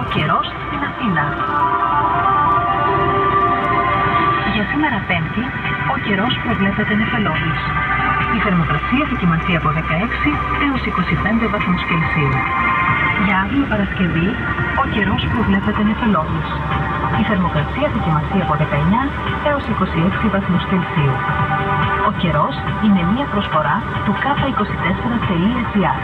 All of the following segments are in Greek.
Ο καιρός στην Αθήνα. Για σήμερα Πέμπτη, ο καιρός προβλέπεται νεφελώδης. Η θερμοκρασία θα κυμανθεί από 16 έως 25 βαθμούς Κελσίου. Για αύριο Παρασκευή, ο καιρός προβλέπεται νεφελώδης. Η θερμοκρασία θα κυμανθεί από 19 έως 26 βαθμούς Κελσίου. Ο καιρός είναι μία προσφορά του k24.gr.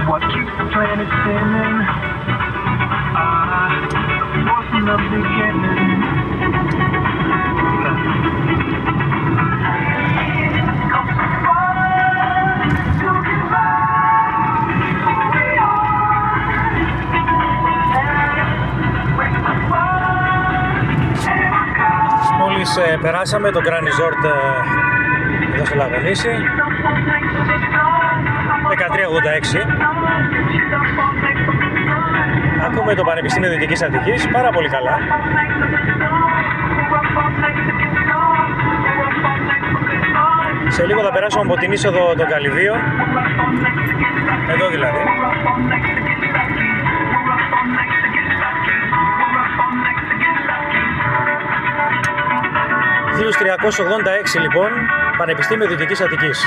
What keeps the planet spinning? Force in the beginning. Μόλις περάσαμε το Grand Resort εδώ στο Λαγονήσι, 1386. Ακούμε το Πανεπιστήμιο Δυτικής Αττικής πάρα πολύ καλά. Σε λίγο θα περάσουμε από την είσοδο των Καλυβίων, εδώ δηλαδή. 1386 λοιπόν, Πανεπιστήμιο Δυτικής Αττικής.